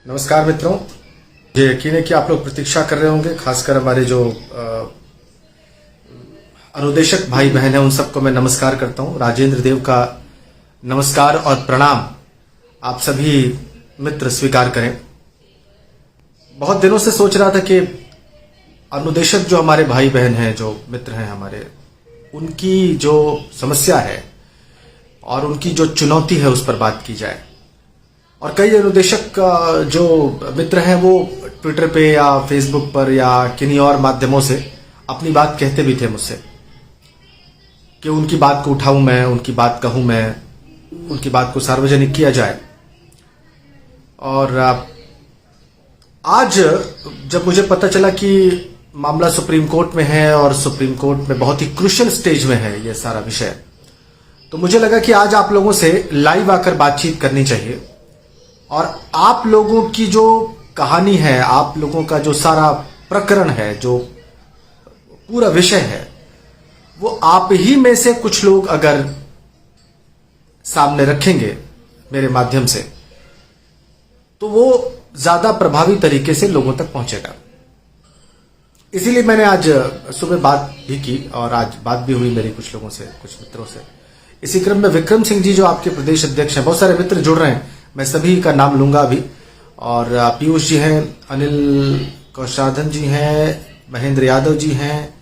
नमस्कार मित्रों, ये यकीन है कि आप लोग प्रतीक्षा कर रहे होंगे। खासकर हमारे जो अनुदेशक भाई बहन हैं उन सबको मैं नमस्कार करता हूं। राजेंद्र देव का नमस्कार और प्रणाम आप सभी मित्र स्वीकार करें। बहुत दिनों से सोच रहा था कि अनुदेशक जो हमारे भाई बहन हैं, जो मित्र हैं हमारे, उनकी जो समस्या है और उनकी जो चुनौती है उस पर बात की जाए। और कई अनुदेशक जो मित्र हैं वो ट्विटर पे या फेसबुक पर या किन्हीं और माध्यमों से अपनी बात कहते भी थे मुझसे कि उनकी बात को उठाऊं मैं, उनकी बात कहूं मैं, उनकी बात को सार्वजनिक किया जाए। और आज जब मुझे पता चला कि मामला सुप्रीम कोर्ट में है और सुप्रीम कोर्ट में बहुत ही क्रूशियल स्टेज में है ये सारा विषय, तो मुझे लगा कि आज आप लोगों से लाइव आकर बातचीत करनी चाहिए और आप लोगों की जो कहानी है, आप लोगों का जो सारा प्रकरण है, जो पूरा विषय है, वो आप ही में से कुछ लोग अगर सामने रखेंगे मेरे माध्यम से, तो वो ज्यादा प्रभावी तरीके से लोगों तक पहुंचेगा। इसीलिए मैंने आज सुबह बात भी की और आज बात भी हुई मेरी कुछ लोगों से, कुछ मित्रों से। इसी क्रम में विक्रम सिंह जी जो आपके प्रदेश अध्यक्ष हैं, बहुत सारे मित्र जुड़ रहे हैं, मैं सभी का नाम लूंगा अभी। और पीयूष जी हैं, अनिल कौशाधन जी हैं, महेंद्र यादव जी हैं,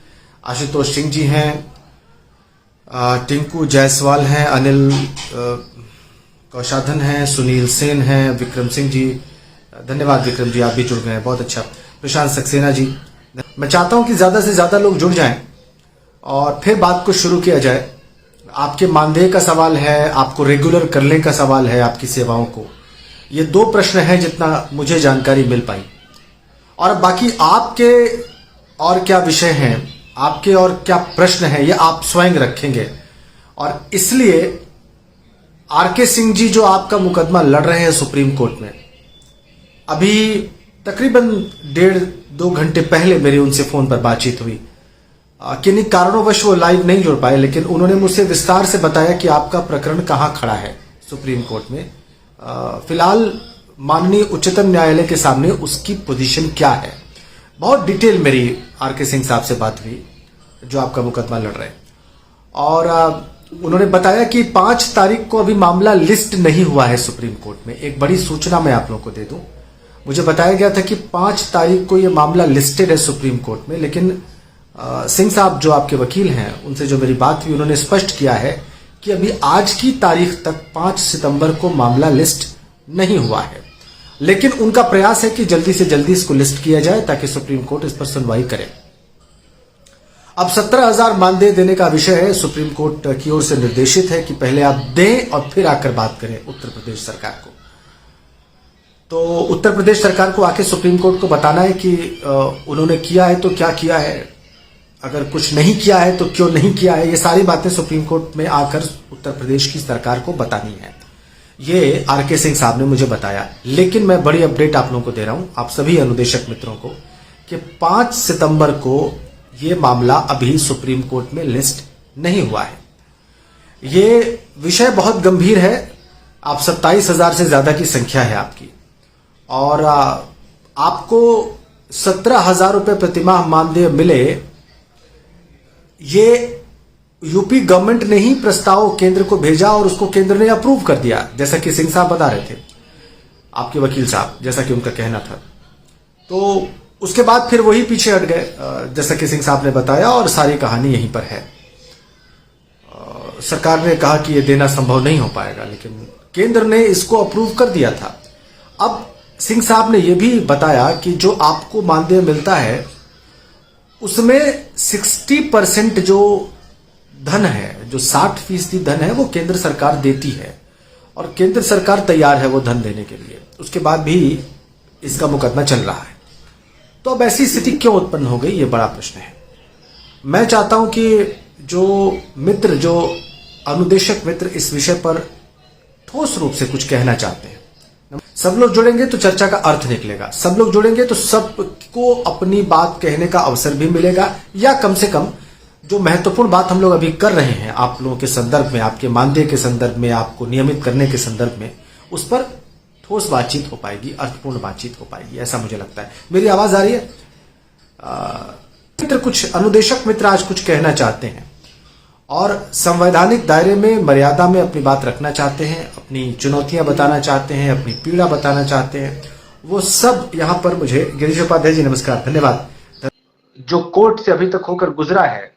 आशुतोष सिंह जी हैं, टिंकू जायसवाल हैं, अनिल कौशाधन हैं, सुनील सेन हैं, विक्रम सिंह जी, धन्यवाद विक्रम जी, आप भी जुड़ गए हैं, बहुत अच्छा। प्रशांत सक्सेना जी, मैं चाहता हूं कि ज्यादा से ज्यादा लोग जुड़ जाएं और फिर बात को शुरू किया जाए। आपके मानदेय का सवाल है, आपको रेगुलर करने का सवाल है, आपकी सेवाओं को, ये दो प्रश्न हैं जितना मुझे जानकारी मिल पाई। और बाकी आपके और क्या विषय हैं, आपके और क्या प्रश्न हैं, ये आप स्वयं रखेंगे। और इसलिए आरके सिंह जी जो आपका मुकदमा लड़ रहे हैं सुप्रीम कोर्ट में, अभी तकरीबन 1.5-2 घंटे पहले मेरी उनसे फोन पर बातचीत हुई। किन्हीं कारणोंवश वो लाइव नहीं जुड़ पाए, लेकिन उन्होंने मुझसे विस्तार से बताया कि आपका प्रकरण कहां खड़ा है सुप्रीम कोर्ट में। फिलहाल माननीय उच्चतम न्यायालय के सामने उसकी पोजीशन क्या है। बहुत डिटेल मेरी आरके सिंह साहब से बात हुई जो आपका मुकदमा लड़ रहे हैं। और उन्होंने बताया कि 5 तारीख को अभी मामला लिस्ट नहीं हुआ है सुप्रीम कोर्ट में। एक बड़ी सूचना मैं आप लोगों को दे दूं, मुझे बताया गया था कि 5 तारीख को यह मामला लिस्टेड है सुप्रीम कोर्ट में, लेकिन सिंह साहब जो आपके वकील हैं उनसे जो मेरी बात हुई, उन्होंने स्पष्ट किया है कि अभी आज की तारीख तक 5 सितंबर को मामला लिस्ट नहीं हुआ है। लेकिन उनका प्रयास है कि जल्दी से जल्दी इसको लिस्ट किया जाए ताकि सुप्रीम कोर्ट इस पर सुनवाई करे। अब 17,000 मानदेय देने का विषय है, सुप्रीम कोर्ट की ओर से निर्देशित है कि पहले आप दें और फिर आकर बात करें उत्तर प्रदेश सरकार को। तो उत्तर प्रदेश सरकार को आके सुप्रीम कोर्ट को बताना है कि उन्होंने किया है तो क्या किया है, अगर कुछ नहीं किया है तो क्यों नहीं किया है। ये सारी बातें सुप्रीम कोर्ट में आकर उत्तर प्रदेश की सरकार को बतानी है। ये आरके सिंह साहब ने मुझे बताया। लेकिन मैं बड़ी अपडेट आप लोगों को दे रहा हूं, आप सभी अनुदेशक मित्रों को, कि 5 सितंबर को ये मामला अभी सुप्रीम कोर्ट में लिस्ट नहीं हुआ है। ये विषय बहुत गंभीर है। आप 27,000 से ज्यादा की संख्या है आपकी, और आपको 17,000 रुपए प्रतिमाह मानदेय मिले, ये यूपी गवर्नमेंट ने ही प्रस्ताव केंद्र को भेजा और उसको केंद्र ने अप्रूव कर दिया, जैसा कि सिंह साहब बता रहे थे, आपके वकील साहब, जैसा कि उनका कहना था। तो उसके बाद फिर वही पीछे हट गए, जैसा कि सिंह साहब ने बताया, और सारी कहानी यहीं पर है। सरकार ने कहा कि यह देना संभव नहीं हो पाएगा, लेकिन केंद्र ने इसको अप्रूव कर दिया था। अब सिंह साहब ने यह भी बताया कि जो आपको मानदेय मिलता है उसमें 60% जो धन है, जो 60% धन है, वो केंद्र सरकार देती है और केंद्र सरकार तैयार है वो धन देने के लिए। उसके बाद भी इसका मुकदमा चल रहा है। तो अब ऐसी स्थिति क्यों उत्पन्न हो गई, ये बड़ा प्रश्न है। मैं चाहता हूं कि जो मित्र, जो अनुदेशक मित्र इस विषय पर ठोस रूप से कुछ कहना चाहते हैं, सब लोग जुड़ेंगे तो चर्चा का अर्थ निकलेगा। सब लोग जुड़ेंगे तो सबको अपनी बात कहने का अवसर भी मिलेगा, या कम से कम जो महत्वपूर्ण बात हम लोग अभी कर रहे हैं आप लोगों के संदर्भ में, आपके मानदेय के संदर्भ में, आपको नियमित करने के संदर्भ में, उस पर ठोस बातचीत हो पाएगी, अर्थपूर्ण बातचीत हो पाएगी, ऐसा मुझे लगता है। मेरी आवाज आ रही है? मित्र, कुछ अनुदेशक मित्र आज कुछ कहना चाहते हैं और संवैधानिक दायरे में, मर्यादा में अपनी बात रखना चाहते हैं, अपनी चुनौतियां बताना चाहते हैं, अपनी पीड़ा बताना चाहते हैं। वो सब यहां पर मुझे, गिरीश उपाध्याय जी नमस्कार, धन्यवाद। जो कोर्ट से अभी तक होकर गुजरा है,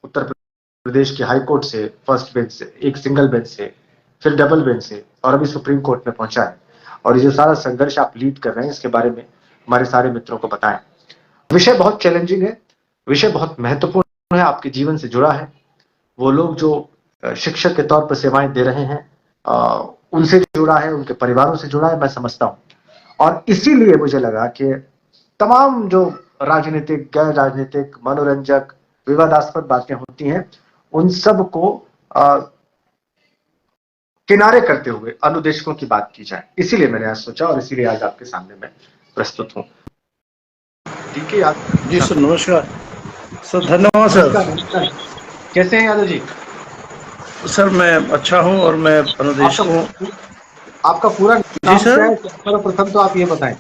उत्तर प्रदेश के हाई कोर्ट से, फर्स्ट बेंच से, एक सिंगल बेंच से, फिर डबल बेंच से, और अभी सुप्रीम कोर्ट में पहुंचा है, और ये जो सारा संघर्ष आप लीड कर रहे हैं, इसके बारे में हमारे सारे मित्रों को बताएं। विषय बहुत चैलेंजिंग है, विषय बहुत महत्वपूर्ण है, आपके जीवन से जुड़ा है। वो लोग जो शिक्षक के तौर पर सेवाएं दे रहे हैं, उनसे जुड़ा है, उनके परिवारों से जुड़ा है, मैं समझता हूं। और इसीलिए मुझे लगा कि तमाम जो राजनीतिक, गैर राजनीतिक, मनोरंजक, विवादास्पद बातें होती हैं, उन सब को किनारे करते हुए अनुदेशकों की बात की जाए। इसीलिए मैंने आज सोचा और इसीलिए आज आपके सामने मैं प्रस्तुत हूं। ठीक है यादव जी सर, नमस्कार सर। धन्यवाद सर। कैसे हैं यादव जी? सर मैं अच्छा हूं और मैं अनुदेशक हूं। आपका पूरा नाम जी सर। क्या है? सर्वप्रथम तो आप ये बताएं।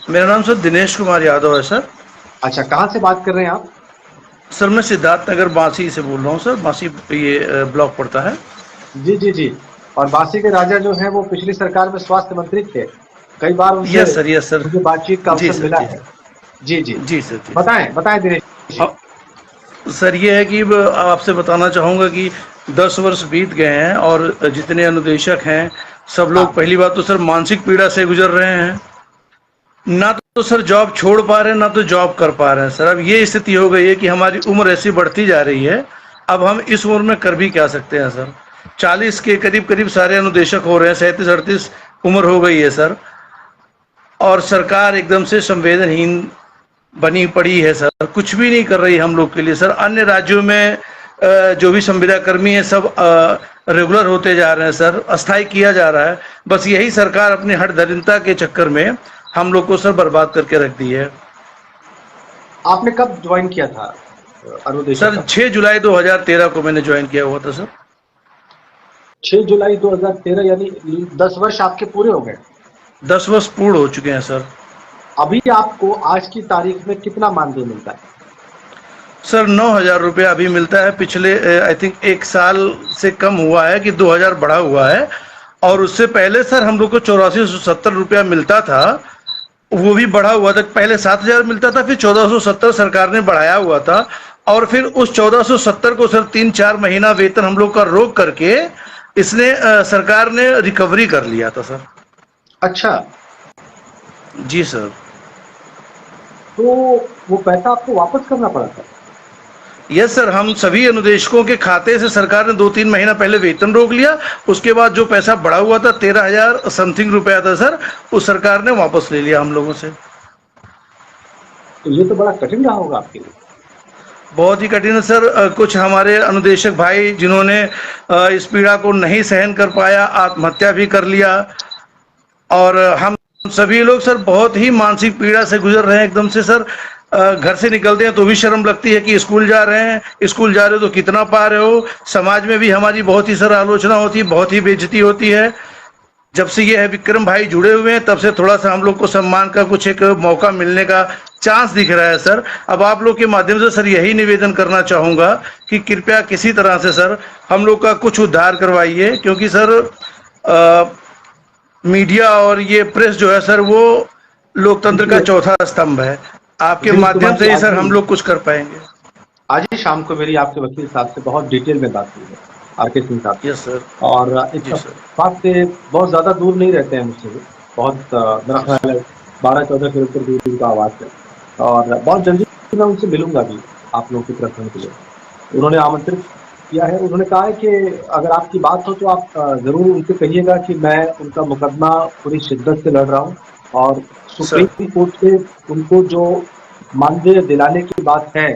मेरा नाम सर दिनेश कुमार यादव है सर। अच्छा, कहाँ से बात कर रहे हैं आप? सर मैं सिद्धार्थ नगर बांसी से बोल रहा हूं सर। बांसी ये ब्लॉक पड़ता है। जी जी जी। और बांसी के राजा जो हैं वो पिछली सरकार में स्वास्थ्य मंत्री थे। कई बार उनसे यस सर मुझे बातचीत का अवसर मिला है। जी जी जी सर जी। बताएं दिनेश जी। सर ये है कि आपसे बताना चाहूँगा कि 10 वर्ष बीत गए हैं और जितने अनुदेशक हैं सब लोग, पहली बात तो सर मानसिक पीड़ा से गुजर रहे हैं। ना तो सर जॉब छोड़ पा रहे हैं, ना तो जॉब कर पा रहे हैं सर। अब ये स्थिति हो गई है कि हमारी उम्र ऐसी बढ़ती जा रही है, अब हम इस उम्र में कर भी क्या सकते हैं सर। 40 के करीब करीब सारे अनुदेशक हो रहे हैं, 37-38 उम्र हो गई है सर। और सरकार एकदम से संवेदनहीन बनी पड़ी है सर, कुछ भी नहीं कर रही हम लोग के लिए सर। अन्य राज्यों में जो भी संविदा कर्मी है सब रेगुलर होते जा रहे हैं सर, अस्थायी किया जा रहा है। बस यही सरकार अपनी हठधर्मिता के चक्कर में हम लोग को सर बर्बाद करके रख दी है। आपने कब ज्वाइन किया था अनुदेशक? सर 6 जुलाई 2013 को मैंने ज्वाइन किया हुआ था सर। 6 जुलाई 2013, यानी 10 वर्ष आपके पूरे हो गए? 10 वर्ष पूर्ण हो चुके हैं सर। अभी आपको आज की तारीख में कितना मानदेय मिलता है? सर 9,000 रुपया अभी मिलता है। पिछले आई थिंक 1 साल से कम हुआ है कि 2,000 बढ़ा हुआ है। और उससे पहले सर हम लोग को 8470 रुपया मिलता था, वो भी बढ़ा हुआ था। पहले 7,000 मिलता था, फिर 1470 सरकार ने बढ़ाया हुआ था। और फिर उस 1470 को सर 3-4 महीना वेतन हम लोग का रोक करके इसने सरकार ने रिकवरी कर लिया था सर। अच्छा जी सर। तो वो पैसा आपको वापस करना पड़ा था? यस सर, हम सभी अनुदेशकों के खाते से सरकार ने 2-3 महीना पहले वेतन रोक लिया। उसके बाद जो पैसा बढ़ा हुआ था 13,000 समथिंग रुपया था सर, उस सरकार ने वापस ले लिया हम लोगों से। तो ये तो बड़ा कठिन रहा होगा आपके लिए। बहुत ही कठिन है सर। कुछ हमारे अनुदेशक भाई जिन्होंने इस पीड़ा को नहीं सहन कर पाया, आत्महत्या भी कर लिया। और हम सभी लोग सर बहुत ही मानसिक पीड़ा से गुजर रहे हैं एकदम से सर। घर से निकलते हैं तो भी शर्म लगती है कि स्कूल जा रहे हैं, स्कूल जा रहे हो तो कितना पा रहे हो। समाज में भी हमारी बहुत ही सर आलोचना होती है, बहुत ही बेइज्जती होती है। जब से ये है विक्रम भाई जुड़े हुए हैं तब से थोड़ा सा हम लोग को सम्मान का कुछ एक मौका मिलने का चांस दिख रहा है सर। अब आप लोग के माध्यम से सर यही निवेदन करना चाहूँगा कि कृपया किसी तरह से सर हम लोग का कुछ उद्धार करवाइए, क्योंकि सर मीडिया और ये प्रेस जो है सर वो लोकतंत्र का चौथा स्तंभ है। आपके माध्यम से ही सर हम लोग कुछ कर पाएंगे। आज ही शाम को मेरी आपके वकील साहब से बहुत डिटेल में बात हुई है, आरके सिंह साहब। Yes sir. और इस बात से बहुत ज़्यादा दूर नहीं रहते हैं मुझसे, बहुत मेरा ख्याल है 12-14 किलोमीटर दूर उनका आवास है। और बहुत जल्दी मैं उनसे मिलूंगा भी आप लोगों की तरफ के लिए। उन्होंने आमंत्रित किया है। उन्होंने कहा है कि अगर आपकी बात हो तो आप ज़रूर उनसे कहिएगा कि मैं उनका मुकदमा पूरी शिद्दत से लड़ रहा हूँ और सुप्रीम कोर्ट से उनको जो मानदेय दिलाने की बात है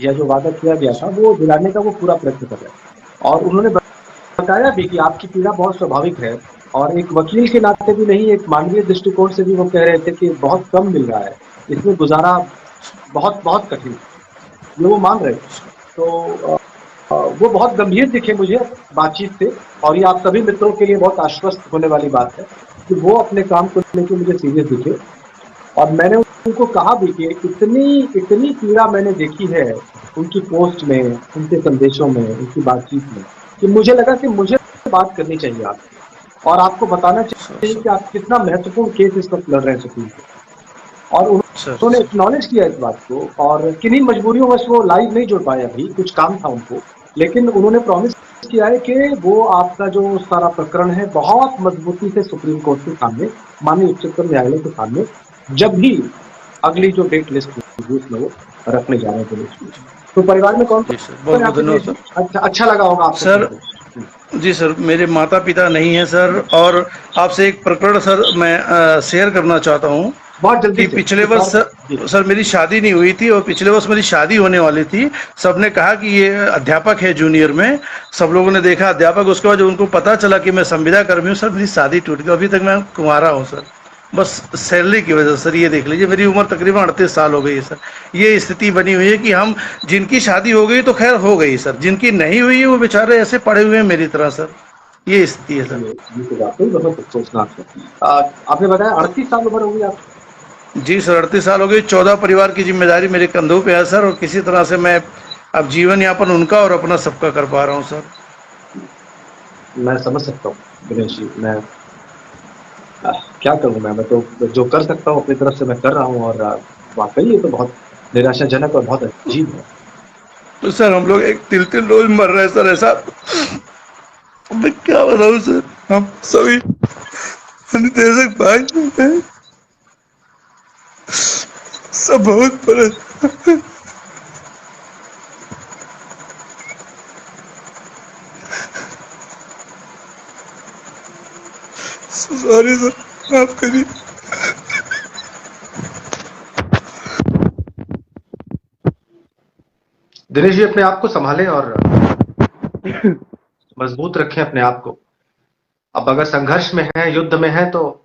या जो वादा किया गया था वो दिलाने का वो पूरा प्रयत्न कर रहे हैं। और उन्होंने बताया भी कि आपकी पीड़ा बहुत स्वाभाविक है और एक वकील के नाते भी नहीं, एक मानवीय दृष्टिकोण से भी वो कह रहे थे कि बहुत कम मिल रहा है, इसमें गुजारा बहुत बहुत कठिन, ये वो मान रहे थे। तो वो बहुत गंभीर दिखे मुझे बातचीत से, और ये आप सभी मित्रों के लिए बहुत आश्वस्त होने वाली बात है कि वो अपने काम को लेके मुझे सीरियस दिखे। और मैंने उनको कहा भी कि इतनी पीड़ा मैंने देखी है उनकी पोस्ट में, उनके संदेशों में, उनकी बातचीत में, कि मुझे लगा कि मुझे बात करनी चाहिए आपसे और आपको बताना चाहिए कि आप कितना महत्वपूर्ण केस इस वक्त लड़ रहे हैं सुप्रीम कोर्ट। और सर उन्होंने एक्नॉलेज किया इस बात को, और किन्हीं मजबूरियों में वो लाइव नहीं जुड़ पाए, अभी कुछ काम था उनको, लेकिन उन्होंने प्रॉमिस किया है कि वो आपका जो सारा प्रकरण है बहुत मजबूती से सुप्रीम कोर्ट के सामने, माननीय उच्चतम न्यायालय के सामने, जब भी अगली जो डेट लिस्ट होगी उसमें वो रखने जा रहे हैं पुलिस में। तो परिवार में कौन जी सर, कौन बहुत है बहुत आपके धन्यवाद दिनेश जी? सर। अच्छा लगा होगा आपको सर सुनकर। जी सर, मेरे माता पिता नहीं हैं सर, और आपसे एक प्रकरण सर मैं शेयर करना चाहता हूँ बहुत जल्दी कि से पिछले कुछ वर्ष और जी। सर मेरी शादी नहीं हुई थी, और पिछले वर्ष मेरी शादी होने वाली थी। सबने कहा कि ये अध्यापक है जूनियर में, सब लोगों ने देखा अध्यापक। उसके बाद जब उनको पता चला कि मैं संविदा कर्मी हूँ सर, मेरी शादी टूट गई। अभी तक मैं कुंवारा हूँ सर, बस सैलरी की वजह से। सर ये देख लीजिए, मेरी उम्र तकरीबन 38 साल हो गई है सर। ये स्थिति बनी हुई है कि हम, जिनकी शादी हो गई तो खैर हो गई सर, जिनकी नहीं हुई है वो बेचारे ऐसे पड़े हुए हैं मेरी तरह सर। ये स्थिति है सर। ये तो वाकई बहुत अफसोसनाक है। आपने बताया 38 साल उम्र होगी आप? जी सर, 38 साल हो गई। 14 परिवार की जिम्मेदारी मेरे कंधों पे है सर, और किसी तरह से मैं अब जीवन यापन उनका और अपना सबका कर पा रहा हूँ सर। मैं समझ सकता हूँ दिनेश जी। मैं क्या करूँ, मैं तो जो कर सकता हूँ अपनी तरफ से मैं कर रहा हूँ। और वाकई ये तो बहुत निराशाजनक और बहुत अजीब है। तो सर हम लोग एक तिल तिल रोज मर रहे हैं सर, ऐसा मैं क्या बताऊँ सर। हम सभी निदेशक भाई हैं, सब बहुत परेशान। सॉरी सर, माफ करिए। दिनेश जी अपने आप को संभालें और मजबूत रखें अपने आप को। अब अगर संघर्ष में है, युद्ध में है, तो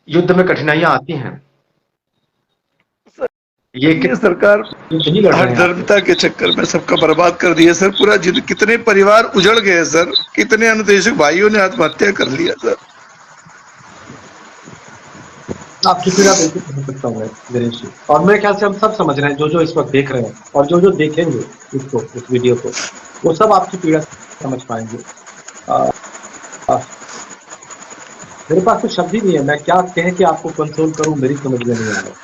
युद्ध में कठिनाइयां आती हैं। ये सरकार युद्ध ही लड़ रहे हर हैं आप लोग। धर्मता के चक्कर में सबका बर्बाद कर दिया सर। पूरा कितने परिवार उजड़ गए सर, कितने अनुदेशक भाइयों ने आत्महत्या कर लिया सर। आपकी पीड़ा बिल्कुल समझ सकता हूँ मैं दिनेश जी, और मेरे ख्याल से हम सब समझ रहे हैं, जो इस वक्त देख रहे हैं और जो देखेंगे इसको, इस वीडियो को, वो सब आपकी पीड़ा समझ पाएंगे। आ, आ, मेरे पास तो शब्द ही नहीं है, मैं क्या कह के आपको कंसोल करूं, मेरी समझ में नहीं आ रहा।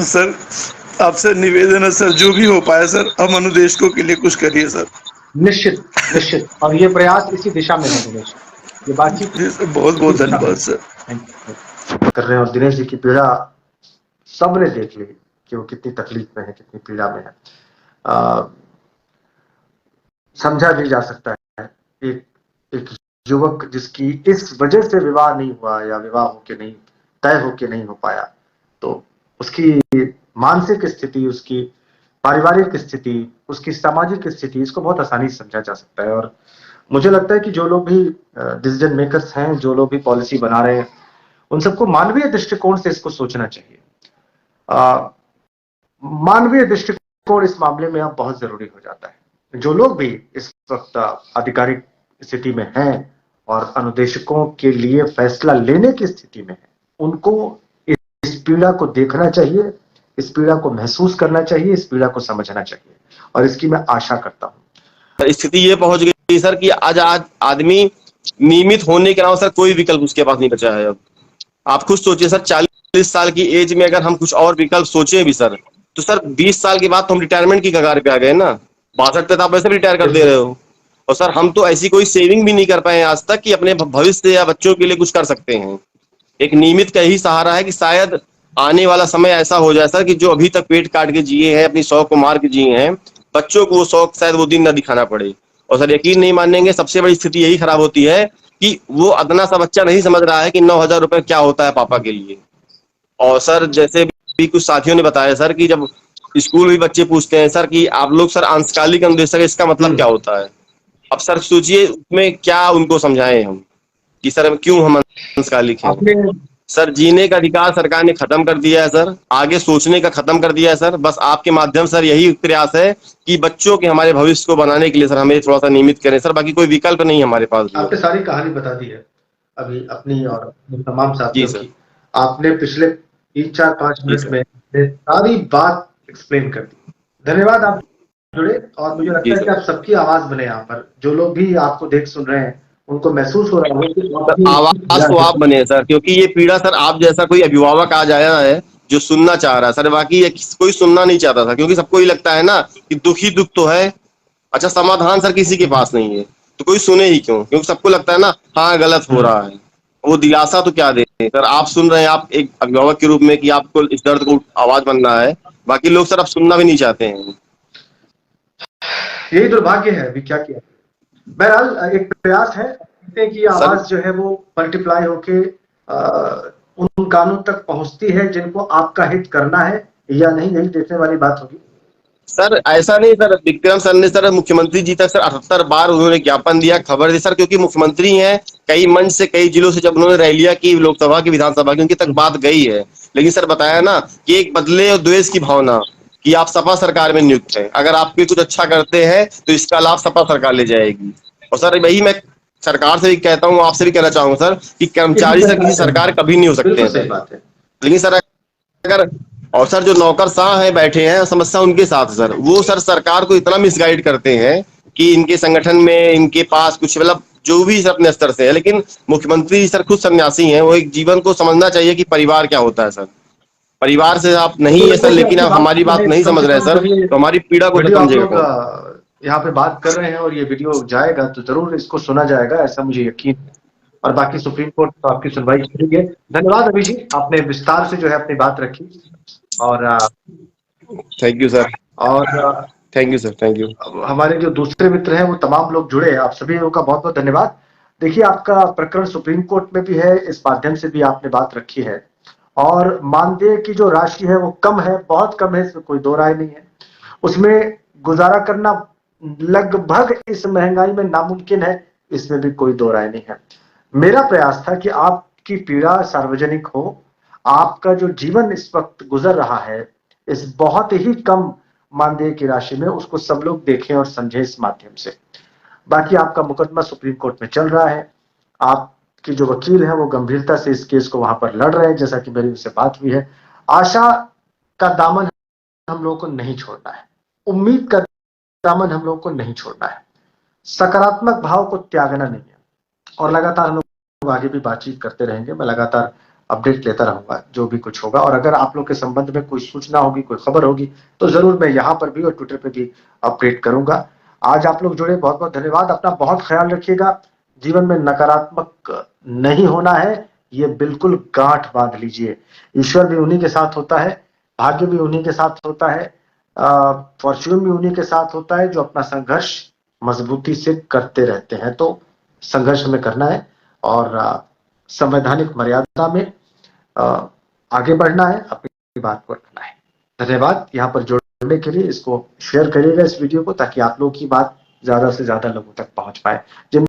सर आपसे निवेदन है सर, जो भी हो पाए सर, हम अनुदेशकों के लिए कुछ करिए सर। निश्चित निश्चित, और ये प्रयास इसी दिशा में है दिनेश। ये बातचीत जी सर, बहुत बहुत धन्यवाद सर। कर रहे हैं। और दिनेश जी की पीड़ा सबने देख ली कि वो कितनी तकलीफ में है, कितनी पीड़ा में है। समझा भी जा सकता है। एक युवक जिसकी इस वजह से विवाह नहीं हुआ, या विवाह होके नहीं, तय होके नहीं हो पाया, तो उसकी मानसिक स्थिति, उसकी पारिवारिक स्थिति, उसकी सामाजिक स्थिति, इसको बहुत आसानी से समझा जा सकता है। और मुझे लगता है कि जो लोग भी डिसीजन मेकर्स हैं, जो लोग भी पॉलिसी बना रहे हैं, उन सबको मानवीय दृष्टिकोण से इसको सोचना चाहिए। मानवीय दृष्टिकोण इस मामले में अब बहुत जरूरी हो जाता है। जो लोग भी इस वक्त आधिकारिक स्थिति में हैं और अनुदेशकों के लिए फैसला लेने की स्थिति में है, उनको इस पीड़ा को देखना चाहिए, इस पीड़ा को महसूस करना चाहिए, इस पीड़ा को समझना चाहिए, और इसकी मैं आशा करता हूं। स्थिति ये पहुंच गई सर कि आज आदमी नियमित होने के अलावा सर कोई विकल्प उसके पास नहीं बचा है। अब आप खुद सोचिए सर, 40 साल की एज में अगर हम कुछ और विकल्प सोचे भी सर, तो सर 20 साल के बाद तो हम रिटायरमेंट की कगार पे आ गए ना। 62 तक आप वैसे भी रिटायर कर दे रहे हो। और सर हम तो ऐसी कोई सेविंग भी नहीं कर पाए आज तक कि अपने भविष्य या बच्चों के लिए कुछ कर सकते हैं। एक नियमित का ही सहारा है कि शायद आने वाला समय ऐसा हो जाए सर कि जो अभी तक पेट काट के जिए हैं, अपनी शौक को मार के जिए हैं, बच्चों को वो शौक शायद वो दिन न दिखाना पड़े। और सर यकीन नहीं मानेंगे, सबसे बड़ी स्थिति यही खराब होती है कि वो अदना सा बच्चा नहीं समझ रहा है कि 9,000 रुपए क्या होता है पापा के लिए। और सर जैसे भी कुछ साथियों ने बताया सर कि जब स्कूल भी बच्चे पूछते हैं सर कि आप लोग सर अंशकालिक अनुदेशक, इसका मतलब क्या होता है। अब सर सोचिए उसमें क्या उनको समझाएं हम कि सर क्यों हम अंशकालिक हैं। आपने सर जीने का अधिकार सरकार ने खत्म कर दिया है सर, आगे सोचने का खत्म कर दिया है सर। बस आपके माध्यम सर यही प्रयास है कि बच्चों के हमारे भविष्य को बनाने के लिए सर हमें थोड़ा सा नियमित करें सर, बाकी कोई विकल्प नहीं हमारे पास भी। आपने सारी कहानी बता दी है अभी अपनी और अपने तमाम जी साथियों सर। की। आपने पिछले 3-4-5 जी मिनट सर। में सारी बात एक्सप्लेन कर दी। धन्यवाद आप जुड़े, और मुझे लगता जी है कि सर। आप सबकी आवाज बने यहाँ पर। जो लोग भी आपको देख सुन रहे हैं उनको महसूस हो रहा है कि आप सर भी आवाज तो आप बने हैं सर, क्योंकि ये पीड़ा सर आप जैसा कोई अभिभावक आ जाया है जो सुनना चाह रहा है सर, बाकी ये कोई सुनना नहीं चाहता था, क्योंकि सबको ही लगता है ना कि दुख ही दुख तो है, अच्छा समाधान सर किसी के पास नहीं है, तो कोई सुने ही क्यों, क्योंकि सबको लगता है ना हाँ गलत हो रहा है। वो दिलासा तो क्या दे सर, आप सुन रहे हैं, आप एक अभिभावक के रूप में कि आपको इस दर्द को आवाज बनना है, बाकी लोग सर अब सुनना भी नहीं चाहते हैं। यही दुर्भाग्य है, अभी क्या किया। बहरहाल एक प्रयास है कि सर आवाज जो है वो मल्टीप्लाई होके उन कानों तक पहुंचती है जिनको आपका हित करना है या नहीं, यही देखने वाली बात होगी। सर ऐसा नहीं सर, विक्रम सर ने सर मुख्यमंत्री जी तक सर 78 बार उन्होंने ज्ञापन दिया, खबर दी सर, क्योंकि मुख्यमंत्री हैं, कई मंच से कई जिलों से जब उन्होंने रैलियां की लोकसभा की विधानसभा की, उनकी तक बात गई है, लेकिन सर बताया ना कि एक बदले और द्वेष की भावना कि आप सपा सरकार में नियुक्त हैं, अगर आप भी कुछ अच्छा करते हैं तो इसका लाभ सपा सरकार ले जाएगी। और सर वही मैं सरकार से भी कहता हूँ, आपसे भी कहना चाहूंगा सर कि कर्मचारी सर किसी सरकार कभी नहीं हो सकते बिल्कुल हैं सही सर, बात है। लेकिन सर अगर, और सर जो नौकरशाह हैं बैठे हैं समस्या उनके साथ सर, वो सर सरकार को इतना मिसगाइड करते हैं कि इनके संगठन में इनके पास कुछ मतलब जो भी सर अपने स्तर से है, लेकिन मुख्यमंत्री सर खुद सन्यासी हैं, वो एक जीवन को समझना चाहिए कि परिवार क्या होता है सर, परिवार से आप मुझे नहीं है लगता सर, है कि लेकिन आपकी आप बात हमारी जो बात है, नहीं कम समझ से रहे हैं कम सर, जब ये तो हमारी पीड़ा को तो वीडियो आप समझेगा लोग कौन। यहाँ पे बात कर रहे हैं और ये वीडियो जाएगा तो जरूर इसको सुना जाएगा, ऐसा मुझे यकीन है। और बाकी सुप्रीम कोर्ट तो आपकी सुनवाई करेगी। धन्यवाद अभी जी, आपने विस्तार से जो है अपनी बात रखी। और थैंक यू सर। और thank you sir. Thank you. हमारे जो दूसरे मित्र हैं वो तमाम लोग जुड़े हैं, आप सभी लोगों का बहुत बहुत धन्यवाद। देखिए, आपका प्रकरण सुप्रीम कोर्ट में भी है, इस माध्यम से भी आपने बात रखी है, और मानदेय की जो राशि है वो कम है, बहुत कम है, इसमें कोई दो राय नहीं है। उसमें गुजारा करना लगभग इस महंगाई में नामुमकिन है, इसमें भी कोई दो राय नहीं है। मेरा प्रयास था कि आपकी पीड़ा सार्वजनिक हो, आपका जो जीवन इस वक्त गुजर रहा है इस बहुत ही कम मानदेय की राशि में, उसको सब लोग देखें और समझें इस माध्यम से। बाकी आपका मुकदमा सुप्रीम कोर्ट में चल रहा है, आपकी जो वकील है वो गंभीरता से इस केस को वहां पर लड़ रहे हैं, जैसा कि मेरी उनसे बात हुई है। आशा का दामन हम लोगों को नहीं छोड़ना है, उम्मीद का दामन हम लोगों को नहीं छोड़ना है, सकारात्मक भाव को त्यागना नहीं है, और लगातार हम लोग आगे भी बातचीत करते रहेंगे। मैं लगातार अपडेट लेता रहूंगा जो भी कुछ होगा, और अगर आप लोग के संबंध में कोई सूचना होगी, कोई खबर होगी, तो जरूर मैं यहाँ पर भी और ट्विटर पे भी अपडेट करूंगा। आज आप लोग जुड़े, बहुत बहुत धन्यवाद। अपना बहुत ख्याल रखिएगा। जीवन में नकारात्मक नहीं होना है, ये बिल्कुल गांठ बांध लीजिए। ईश्वर भी उन्हीं के साथ होता है, भाग्य भी उन्हीं के साथ होता है, फॉर्च्यून भी उन्हीं के साथ होता है जो अपना संघर्ष मजबूती से करते रहते हैं। तो संघर्ष हमें करना है और संवैधानिक मर्यादा में आगे बढ़ना है, अपनी बात को रखना है। धन्यवाद यहाँ पर जुड़ने के लिए। इसको शेयर करिएगा इस वीडियो को, ताकि आप लोग की बात ज्यादा से ज्यादा लोगों तक पहुंच पाए। जिन